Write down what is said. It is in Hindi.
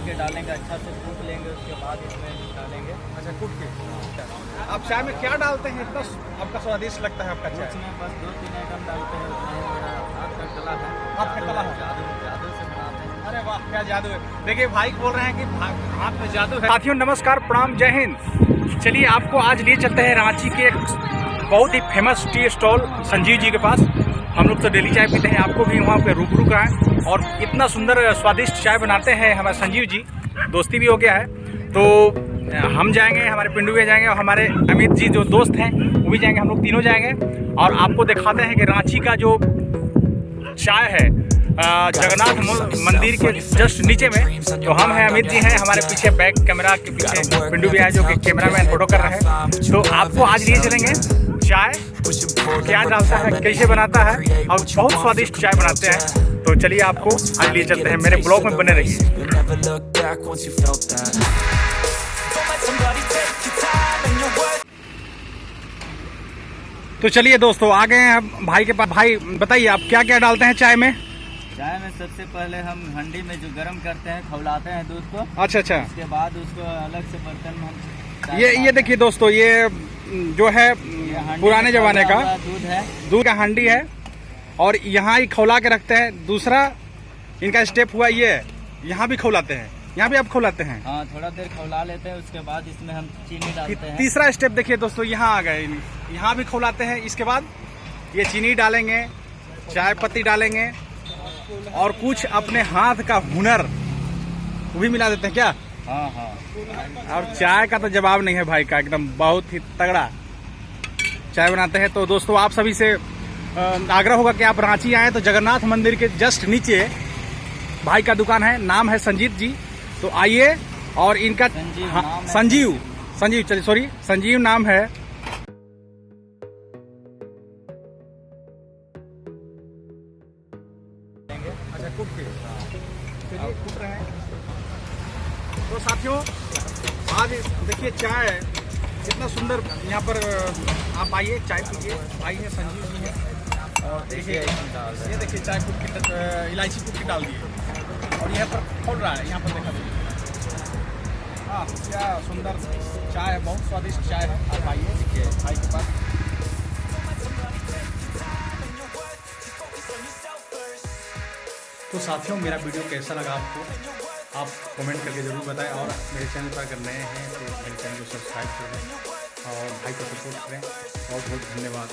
के डालेंगे, अच्छा से कूट लेंगे, उसके बाद इसमें डालेंगे। अच्छा, कूट के। आप चाय में क्या डालते हैं इतना आपका स्वादिष्ट लगता है आपका चाय? इसमें बस 2-3 आइटम डालते हैं, उसमें मेरा हाथ का कला है। हाथ का कला है? जादू जादू से बनाते हैं। अरे वाह, क्या जादू है। देखिए भाई बोल रहे हैं कि हाथ में जादू है। साथियों नमस्कार, प्रणाम, जय हिंद। चलिए आपको आज लिए चलते हैं रांची के एक बहुत ही famous tea stall Sanjeev ji के पास। हम लोग तो डेली चाय पीते हैं, आपको भी वहाँ पे रूबरू कराएं। और इतना सुंदर स्वादिष्ट चाय बनाते हैं हमारे संजीव जी, दोस्ती भी हो गया है। तो हम जाएंगे, हमारे पिंडू भी जाएंगे और हमारे अमित जी जो दोस्त हैं वो भी जाएंगे, हम लोग तीनों जाएंगे और आपको दिखाते हैं कि रांची का जो चाय है जगन्नाथ मंदिर के जस्ट नीचे में। तो हम हैं, अमित जी हैं, हमारे पीछे बैक कैमरा के पीछे पिंडू भी है जो कि कैमरामैन फोटो कर रहे हैं। तो आपको आज लिए चलेंगे चाय क्या डालता है, कैसे बनाता है, और बहुत स्वादिष्ट चाय बनाते हैं। तो चलिए आपको आज लिए चलते हैं, मेरे ब्लॉग में बने रहिए। तो चलिए दोस्तों आ गए हैं हम भाई के पास। भाई बताइए आप क्या क्या डालते हैं चाय में? चाय में सबसे पहले हम हंडी में जो गर्म करते हैं, खौलाते हैं दूध को। अच्छा अच्छा। उसके बाद उसको अलग से बर्तन में हम ये देखिए दोस्तों, ये जो है पुराने जमाने का दूध का हांडी है और यहाँ ही खौला के रखते हैं। दूसरा इनका स्टेप हुआ ये, यहाँ भी खौलाते हैं, यहाँ भी आप खौलाते हैं। हाँ, थोड़ा देर खौला लेते हैं, उसके बाद इसमें हम चीनी डालते हैं। तीसरा स्टेप देखिए दोस्तों, यहाँ आ गए, यहाँ भी खौलाते हैं। इसके बाद ये चीनी डालेंगे, चाय पत्ती डालेंगे और कुछ अपने हाथ का हुनर वो भी मिला देते हैं क्या? हाँ हाँ। और चाय का तो जवाब नहीं है भाई का, एकदम बहुत ही तगड़ा चाय बनाते हैं। तो दोस्तों आप सभी से आग्रह होगा कि आप रांची आए तो जगन्नाथ मंदिर के जस्ट नीचे भाई का दुकान है, नाम है संजीव जी। तो आइए और इनका संजीव चलिए सॉरी संजीव नाम है। अच्छा, कूट के चलिए कूट रहे हैं। तो साथियों आज देखिए चाय इतना सुंदर, यहाँ पर आप आइए चाय पीजिए। भाई है संजीव जी है और देखिए ये देखिए चाय कूट के इलायची कूट के डाल दिए और यहाँ पर खोल रहा है, यहाँ पर देखा देखिए। हाँ, क्या सुंदर चाय है, बहुत स्वादिष्ट चाय है। आप आइए देखिए भाई के पास। तो साथियों मेरा वीडियो कैसा लगा आपको, आप कमेंट करके ज़रूर बताएं और मेरे चैनल पर अगर नए हैं तो मेरे चैनल को सब्सक्राइब करें और भाई को सपोर्ट करें। बहुत बहुत धन्यवाद।